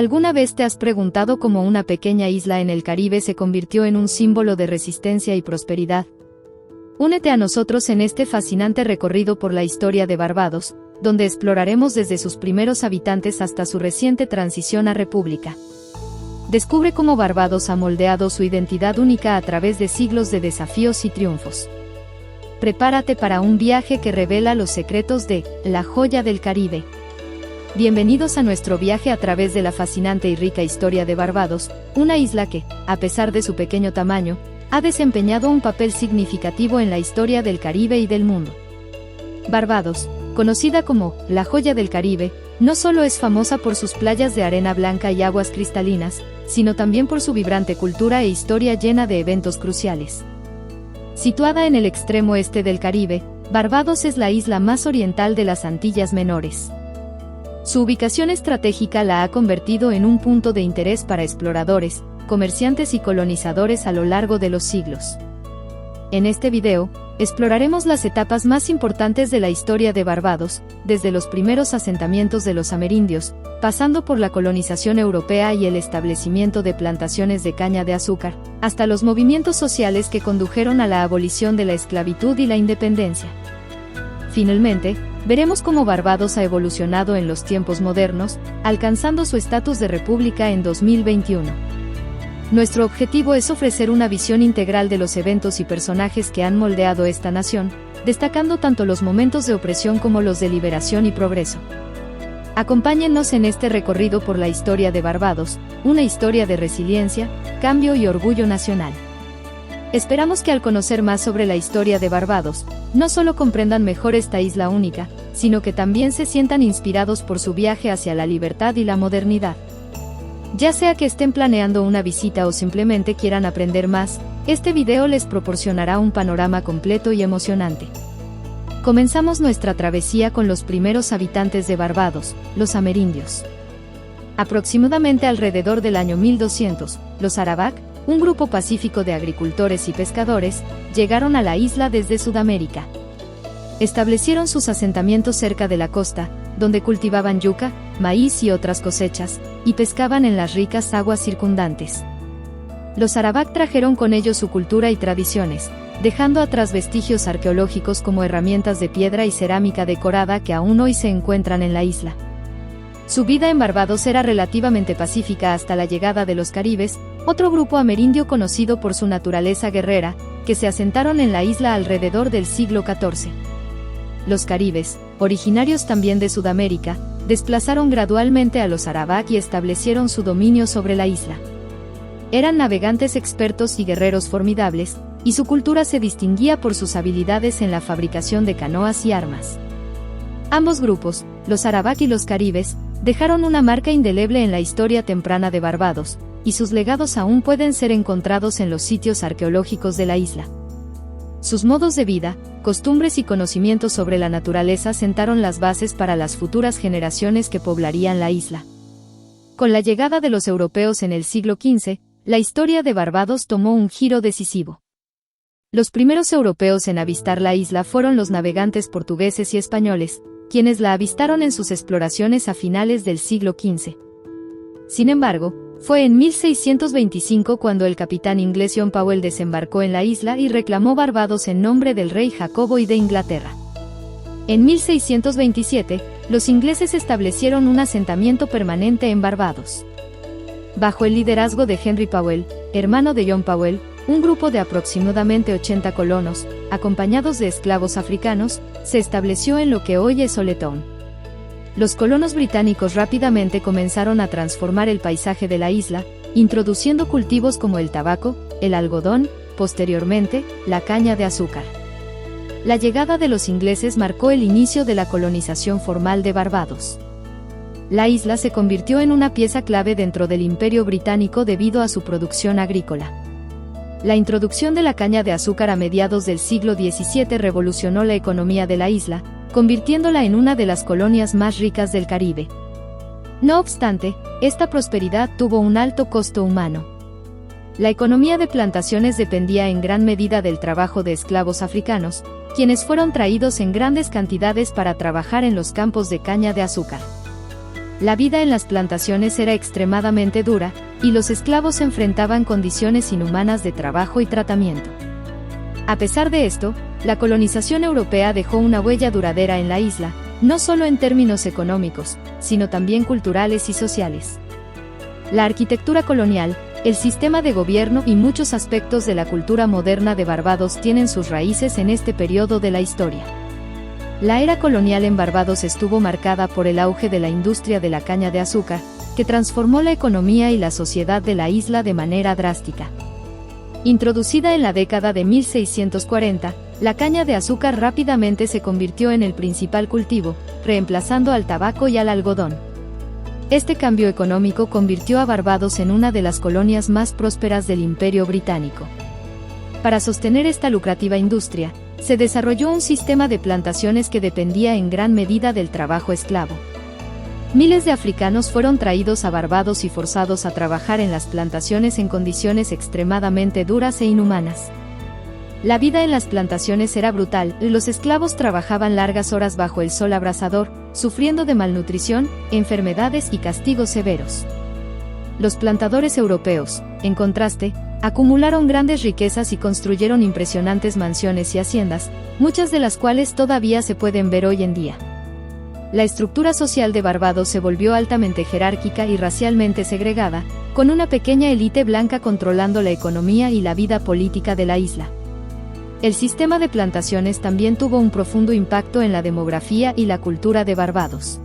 ¿Alguna vez te has preguntado cómo una pequeña isla en el Caribe se convirtió en un símbolo de resistencia y prosperidad? Únete a nosotros en este fascinante recorrido por la historia de Barbados, donde exploraremos desde sus primeros habitantes hasta su reciente transición a república. Descubre cómo Barbados ha moldeado su identidad única a través de siglos de desafíos y triunfos. Prepárate para un viaje que revela los secretos de la joya del Caribe. Bienvenidos a nuestro viaje a través de la fascinante y rica historia de Barbados, una isla que, a pesar de su pequeño tamaño, ha desempeñado un papel significativo en la historia del Caribe y del mundo. Barbados, conocida como la joya del Caribe, no solo es famosa por sus playas de arena blanca y aguas cristalinas, sino también por su vibrante cultura e historia llena de eventos cruciales. Situada en el extremo este del Caribe, Barbados es la isla más oriental de las Antillas Menores. Su ubicación estratégica la ha convertido en un punto de interés para exploradores, comerciantes y colonizadores a lo largo de los siglos. En este video, exploraremos las etapas más importantes de la historia de Barbados, desde los primeros asentamientos de los amerindios, pasando por la colonización europea y el establecimiento de plantaciones de caña de azúcar, hasta los movimientos sociales que condujeron a la abolición de la esclavitud y la independencia. Finalmente, veremos cómo Barbados ha evolucionado en los tiempos modernos, alcanzando su estatus de república en 2021. Nuestro objetivo es ofrecer una visión integral de los eventos y personajes que han moldeado esta nación, destacando tanto los momentos de opresión como los de liberación y progreso. Acompáñennos en este recorrido por la historia de Barbados, una historia de resiliencia, cambio y orgullo nacional. Esperamos que al conocer más sobre la historia de Barbados, no solo comprendan mejor esta isla única, sino que también se sientan inspirados por su viaje hacia la libertad y la modernidad. Ya sea que estén planeando una visita o simplemente quieran aprender más, este video les proporcionará un panorama completo y emocionante. Comenzamos nuestra travesía con los primeros habitantes de Barbados, los amerindios. Aproximadamente alrededor del año 1200, los Arawak, un grupo pacífico de agricultores y pescadores, llegaron a la isla desde Sudamérica. Establecieron sus asentamientos cerca de la costa, donde cultivaban yuca, maíz y otras cosechas, y pescaban en las ricas aguas circundantes. Los Arawak trajeron con ellos su cultura y tradiciones, dejando atrás vestigios arqueológicos como herramientas de piedra y cerámica decorada que aún hoy se encuentran en la isla. Su vida en Barbados era relativamente pacífica hasta la llegada de los caribes, otro grupo amerindio conocido por su naturaleza guerrera, que se asentaron en la isla alrededor del siglo XIV. Los caribes, originarios también de Sudamérica, desplazaron gradualmente a los Arawak y establecieron su dominio sobre la isla. Eran navegantes expertos y guerreros formidables, y su cultura se distinguía por sus habilidades en la fabricación de canoas y armas. Ambos grupos, los Arawak y los caribes, dejaron una marca indeleble en la historia temprana de Barbados, y sus legados aún pueden ser encontrados en los sitios arqueológicos de la isla. Sus modos de vida, costumbres y conocimientos sobre la naturaleza sentaron las bases para las futuras generaciones que poblarían la isla. Con la llegada de los europeos en el siglo XV, la historia de Barbados tomó un giro decisivo. Los primeros europeos en avistar la isla fueron los navegantes portugueses y españoles, quienes la avistaron en sus exploraciones a finales del siglo XV. Sin embargo, fue en 1625 cuando el capitán inglés John Powell desembarcó en la isla y reclamó Barbados en nombre del rey Jacobo I de Inglaterra. En 1627, los ingleses establecieron un asentamiento permanente en Barbados. Bajo el liderazgo de Henry Powell, hermano de John Powell, un grupo de aproximadamente 80 colonos, acompañados de esclavos africanos, se estableció en lo que hoy es Oletown. Los colonos británicos rápidamente comenzaron a transformar el paisaje de la isla, introduciendo cultivos como el tabaco, el algodón, posteriormente, la caña de azúcar. La llegada de los ingleses marcó el inicio de la colonización formal de Barbados. La isla se convirtió en una pieza clave dentro del Imperio Británico debido a su producción agrícola. La introducción de la caña de azúcar a mediados del siglo XVII revolucionó la economía de la isla, convirtiéndola en una de las colonias más ricas del Caribe. No obstante, esta prosperidad tuvo un alto costo humano. La economía de plantaciones dependía en gran medida del trabajo de esclavos africanos, quienes fueron traídos en grandes cantidades para trabajar en los campos de caña de azúcar. La vida en las plantaciones era extremadamente dura, y los esclavos enfrentaban condiciones inhumanas de trabajo y tratamiento. A pesar de esto, la colonización europea dejó una huella duradera en la isla, no solo en términos económicos, sino también culturales y sociales. La arquitectura colonial, el sistema de gobierno y muchos aspectos de la cultura moderna de Barbados tienen sus raíces en este periodo de la historia. La era colonial en Barbados estuvo marcada por el auge de la industria de la caña de azúcar, que transformó la economía y la sociedad de la isla de manera drástica. Introducida en la década de 1640, la caña de azúcar rápidamente se convirtió en el principal cultivo, reemplazando al tabaco y al algodón. Este cambio económico convirtió a Barbados en una de las colonias más prósperas del Imperio Británico. Para sostener esta lucrativa industria, se desarrolló un sistema de plantaciones que dependía en gran medida del trabajo esclavo. Miles de africanos fueron traídos a Barbados y forzados a trabajar en las plantaciones en condiciones extremadamente duras e inhumanas. La vida en las plantaciones era brutal, y los esclavos trabajaban largas horas bajo el sol abrasador, sufriendo de malnutrición, enfermedades y castigos severos. Los plantadores europeos, en contraste, acumularon grandes riquezas y construyeron impresionantes mansiones y haciendas, muchas de las cuales todavía se pueden ver hoy en día. La estructura social de Barbados se volvió altamente jerárquica y racialmente segregada, con una pequeña élite blanca controlando la economía y la vida política de la isla. El sistema de plantaciones también tuvo un profundo impacto en la demografía y la cultura de Barbados.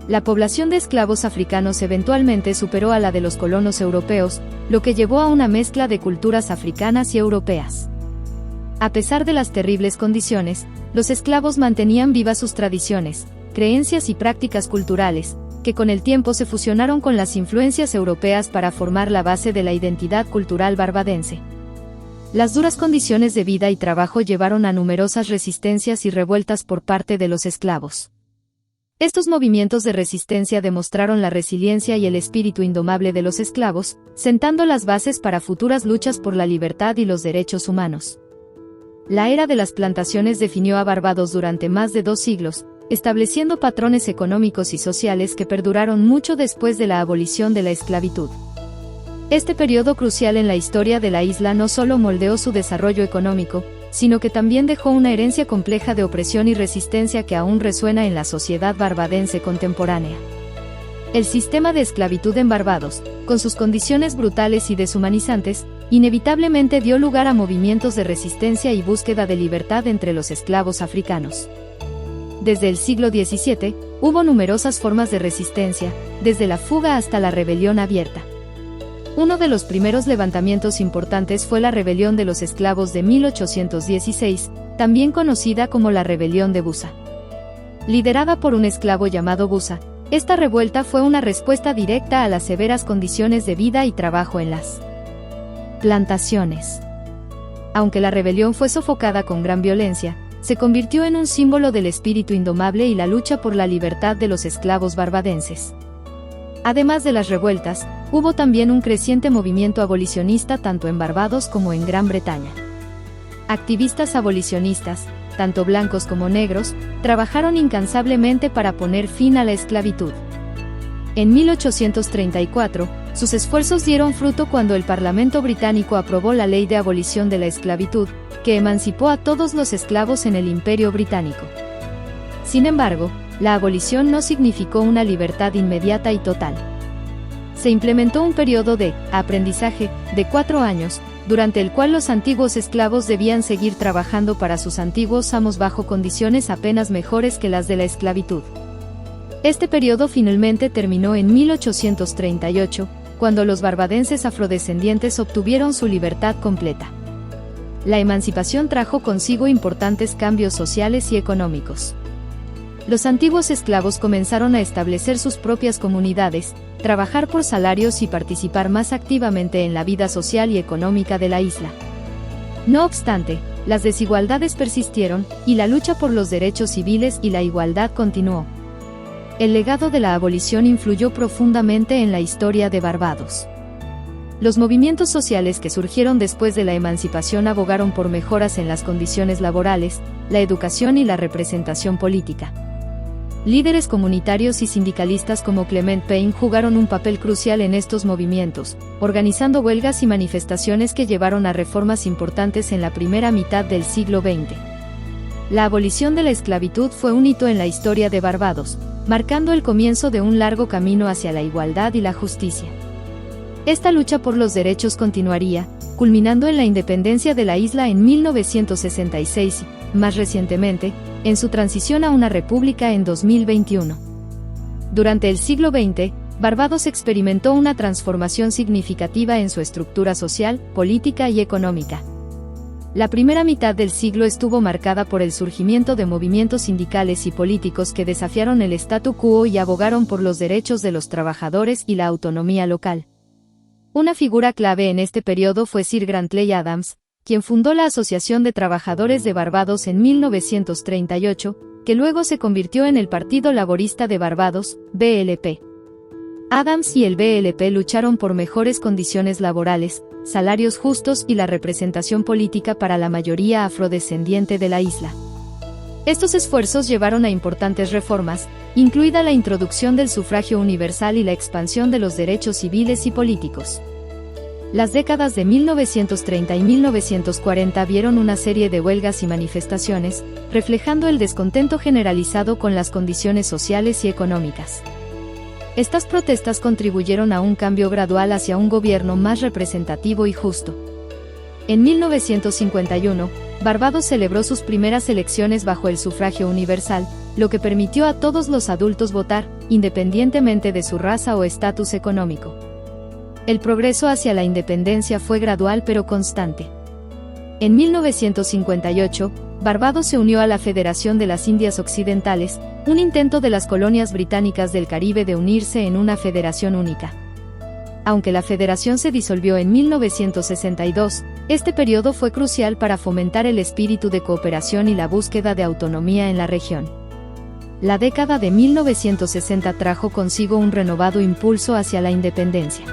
La población de esclavos africanos eventualmente superó a la de los colonos europeos, lo que llevó a una mezcla de culturas africanas y europeas. A pesar de las terribles condiciones, los esclavos mantenían vivas sus tradiciones, creencias y prácticas culturales, que con el tiempo se fusionaron con las influencias europeas para formar la base de la identidad cultural barbadense. Las duras condiciones de vida y trabajo llevaron a numerosas resistencias y revueltas por parte de los esclavos. Estos movimientos de resistencia demostraron la resiliencia y el espíritu indomable de los esclavos, sentando las bases para futuras luchas por la libertad y los derechos humanos. La era de las plantaciones definió a Barbados durante más de 2 siglos, estableciendo patrones económicos y sociales que perduraron mucho después de la abolición de la esclavitud. Este periodo crucial en la historia de la isla no solo moldeó su desarrollo económico, sino que también dejó una herencia compleja de opresión y resistencia que aún resuena en la sociedad barbadense contemporánea. El sistema de esclavitud en Barbados, con sus condiciones brutales y deshumanizantes, inevitablemente dio lugar a movimientos de resistencia y búsqueda de libertad entre los esclavos africanos. Desde el siglo XVII, hubo numerosas formas de resistencia, desde la fuga hasta la rebelión abierta. Uno de los primeros levantamientos importantes fue la Rebelión de los Esclavos de 1816, también conocida como la Rebelión de Busa. Liderada por un esclavo llamado Busa, esta revuelta fue una respuesta directa a las severas condiciones de vida y trabajo en las plantaciones. Aunque la rebelión fue sofocada con gran violencia, se convirtió en un símbolo del espíritu indomable y la lucha por la libertad de los esclavos barbadenses. Además de las revueltas, hubo también un creciente movimiento abolicionista tanto en Barbados como en Gran Bretaña. Activistas abolicionistas, tanto blancos como negros, trabajaron incansablemente para poner fin a la esclavitud. En 1834, sus esfuerzos dieron fruto cuando el Parlamento británico aprobó la Ley de Abolición de la Esclavitud, que emancipó a todos los esclavos en el Imperio Británico. Sin embargo, la abolición no significó una libertad inmediata y total. Se implementó un periodo de aprendizaje de 4 años, durante el cual los antiguos esclavos debían seguir trabajando para sus antiguos amos bajo condiciones apenas mejores que las de la esclavitud. Este periodo finalmente terminó en 1838, cuando los barbadenses afrodescendientes obtuvieron su libertad completa. La emancipación trajo consigo importantes cambios sociales y económicos. Los antiguos esclavos comenzaron a establecer sus propias comunidades, trabajar por salarios y participar más activamente en la vida social y económica de la isla. No obstante, las desigualdades persistieron, y la lucha por los derechos civiles y la igualdad continuó. El legado de la abolición influyó profundamente en la historia de Barbados. Los movimientos sociales que surgieron después de la emancipación abogaron por mejoras en las condiciones laborales, la educación y la representación política. Líderes comunitarios y sindicalistas como Clement Payne jugaron un papel crucial en estos movimientos, organizando huelgas y manifestaciones que llevaron a reformas importantes en la primera mitad del siglo XX. La abolición de la esclavitud fue un hito en la historia de Barbados, marcando el comienzo de un largo camino hacia la igualdad y la justicia. Esta lucha por los derechos continuaría, culminando en la independencia de la isla en 1966 y, más recientemente, en su transición a una república en 2021. Durante el siglo XX, Barbados experimentó una transformación significativa en su estructura social, política y económica. La primera mitad del siglo estuvo marcada por el surgimiento de movimientos sindicales y políticos que desafiaron el statu quo y abogaron por los derechos de los trabajadores y la autonomía local. Una figura clave en este periodo fue Sir Grantley Adams, quien fundó la Asociación de Trabajadores de Barbados en 1938, que luego se convirtió en el Partido Laborista de Barbados, BLP. Adams y el BLP lucharon por mejores condiciones laborales, salarios justos y la representación política para la mayoría afrodescendiente de la isla. Estos esfuerzos llevaron a importantes reformas, incluida la introducción del sufragio universal y la expansión de los derechos civiles y políticos. Las décadas de 1930 y 1940 vieron una serie de huelgas y manifestaciones, reflejando el descontento generalizado con las condiciones sociales y económicas. Estas protestas contribuyeron a un cambio gradual hacia un gobierno más representativo y justo. En 1951, Barbados celebró sus primeras elecciones bajo el sufragio universal, lo que permitió a todos los adultos votar, independientemente de su raza o estatus económico. El progreso hacia la independencia fue gradual pero constante. En 1958, Barbados se unió a la Federación de las Indias Occidentales, un intento de las colonias británicas del Caribe de unirse en una federación única. Aunque la federación se disolvió en 1962, este periodo fue crucial para fomentar el espíritu de cooperación y la búsqueda de autonomía en la región. La década de 1960 trajo consigo un renovado impulso hacia la independencia.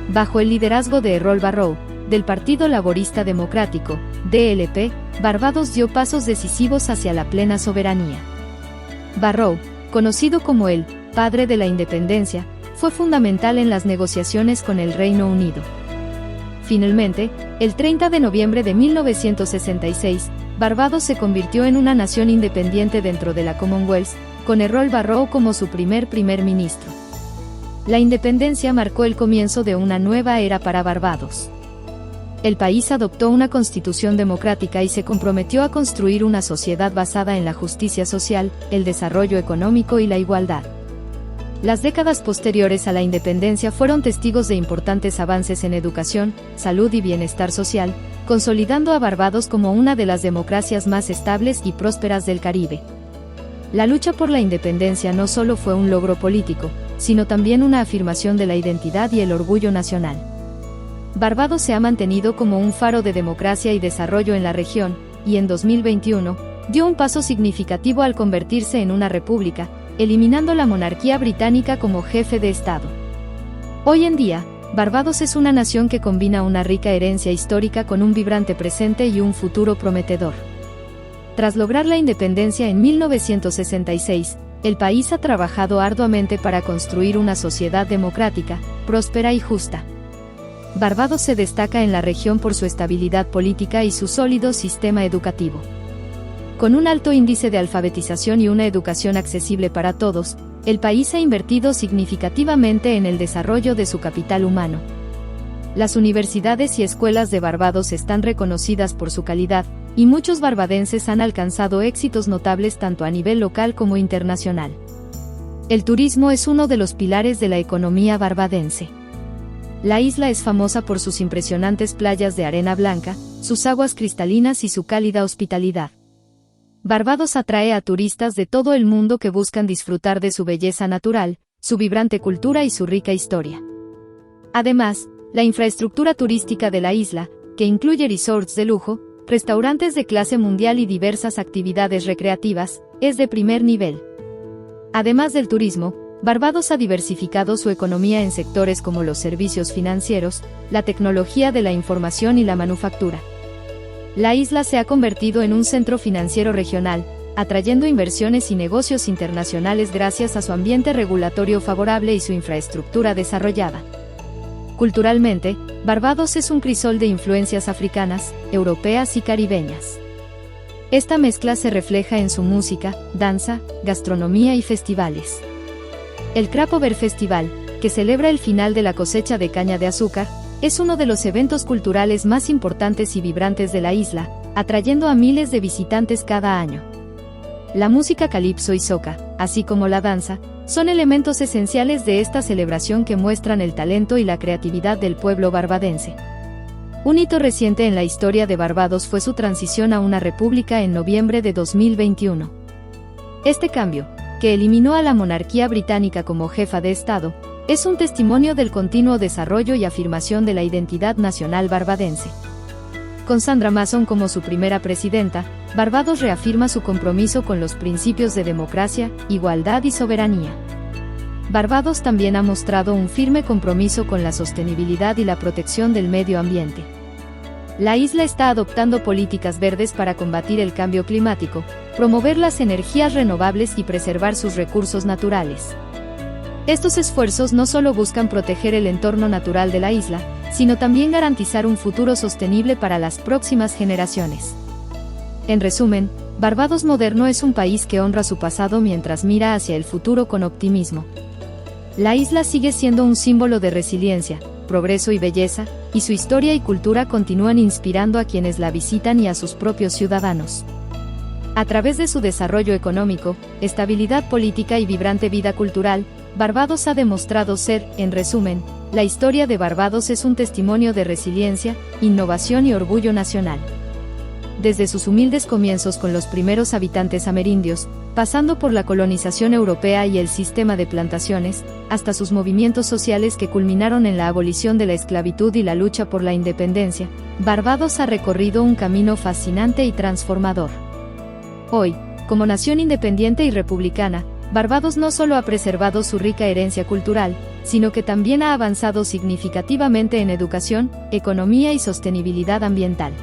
Bajo el liderazgo de Errol Barrow, del Partido Laborista Democrático, DLP, Barbados dio pasos decisivos hacia la plena soberanía. Barrow, conocido como el «padre de la independencia», fue fundamental en las negociaciones con el Reino Unido. Finalmente, el 30 de noviembre de 1966, Barbados se convirtió en una nación independiente dentro de la Commonwealth, con Errol Barrow como su primer ministro. La independencia marcó el comienzo de una nueva era para Barbados. El país adoptó una constitución democrática y se comprometió a construir una sociedad basada en la justicia social, el desarrollo económico y la igualdad. Las décadas posteriores a la independencia fueron testigos de importantes avances en educación, salud y bienestar social, consolidando a Barbados como una de las democracias más estables y prósperas del Caribe. La lucha por la independencia no solo fue un logro político, sino también una afirmación de la identidad y el orgullo nacional. Barbados se ha mantenido como un faro de democracia y desarrollo en la región, y en 2021, dio un paso significativo al convertirse en una república, eliminando la monarquía británica como jefe de Estado. Hoy en día, Barbados es una nación que combina una rica herencia histórica con un vibrante presente y un futuro prometedor. Tras lograr la independencia en 1966, el país ha trabajado arduamente para construir una sociedad democrática, próspera y justa. Barbados se destaca en la región por su estabilidad política y su sólido sistema educativo. Con un alto índice de alfabetización y una educación accesible para todos, el país ha invertido significativamente en el desarrollo de su capital humano. Las universidades y escuelas de Barbados están reconocidas por su calidad, y muchos barbadenses han alcanzado éxitos notables tanto a nivel local como internacional. El turismo es uno de los pilares de la economía barbadense. La isla es famosa por sus impresionantes playas de arena blanca, sus aguas cristalinas y su cálida hospitalidad. Barbados atrae a turistas de todo el mundo que buscan disfrutar de su belleza natural, su vibrante cultura y su rica historia. Además, la infraestructura turística de la isla, que incluye resorts de lujo, restaurantes de clase mundial y diversas actividades recreativas, es de primer nivel. Además del turismo, Barbados ha diversificado su economía en sectores como los servicios financieros, la tecnología de la información y la manufactura. La isla se ha convertido en un centro financiero regional, atrayendo inversiones y negocios internacionales gracias a su ambiente regulatorio favorable y su infraestructura desarrollada. Culturalmente, Barbados es un crisol de influencias africanas, europeas y caribeñas. Esta mezcla se refleja en su música, danza, gastronomía y festivales. El Crapover Festival, que celebra el final de la cosecha de caña de azúcar, es uno de los eventos culturales más importantes y vibrantes de la isla, atrayendo a miles de visitantes cada año. La música calipso y soca, así como la danza, son elementos esenciales de esta celebración que muestran el talento y la creatividad del pueblo barbadense. Un hito reciente en la historia de Barbados fue su transición a una república en noviembre de 2021. Este cambio, que eliminó a la monarquía británica como jefa de Estado, es un testimonio del continuo desarrollo y afirmación de la identidad nacional barbadense. Con Sandra Mason como su primera presidenta, Barbados reafirma su compromiso con los principios de democracia, igualdad y soberanía. Barbados también ha mostrado un firme compromiso con la sostenibilidad y la protección del medio ambiente. La isla está adoptando políticas verdes para combatir el cambio climático, promover las energías renovables y preservar sus recursos naturales. Estos esfuerzos no solo buscan proteger el entorno natural de la isla, sino también garantizar un futuro sostenible para las próximas generaciones. En resumen, Barbados moderno es un país que honra su pasado mientras mira hacia el futuro con optimismo. La isla sigue siendo un símbolo de resiliencia, progreso y belleza, y su historia y cultura continúan inspirando a quienes la visitan y a sus propios ciudadanos. A través de su desarrollo económico, estabilidad política y vibrante vida cultural, Barbados ha demostrado ser, en resumen, la historia de Barbados es un testimonio de resiliencia, innovación y orgullo nacional. Desde sus humildes comienzos con los primeros habitantes amerindios, pasando por la colonización europea y el sistema de plantaciones, hasta sus movimientos sociales que culminaron en la abolición de la esclavitud y la lucha por la independencia, Barbados ha recorrido un camino fascinante y transformador. Hoy, como nación independiente y republicana, Barbados no solo ha preservado su rica herencia cultural, sino que también ha avanzado significativamente en educación, economía y sostenibilidad ambiental.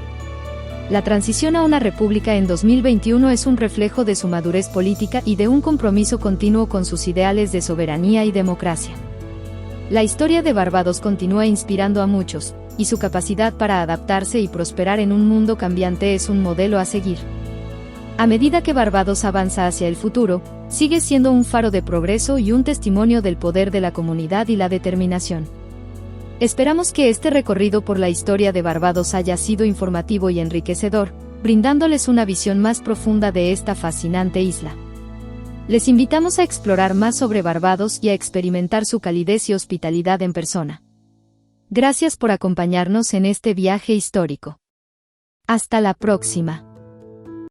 La transición a una república en 2021 es un reflejo de su madurez política y de un compromiso continuo con sus ideales de soberanía y democracia. La historia de Barbados continúa inspirando a muchos, y su capacidad para adaptarse y prosperar en un mundo cambiante es un modelo a seguir. A medida que Barbados avanza hacia el futuro, sigue siendo un faro de progreso y un testimonio del poder de la comunidad y la determinación. Esperamos que este recorrido por la historia de Barbados haya sido informativo y enriquecedor, brindándoles una visión más profunda de esta fascinante isla. Les invitamos a explorar más sobre Barbados y a experimentar su calidez y hospitalidad en persona. Gracias por acompañarnos en este viaje histórico. Hasta la próxima.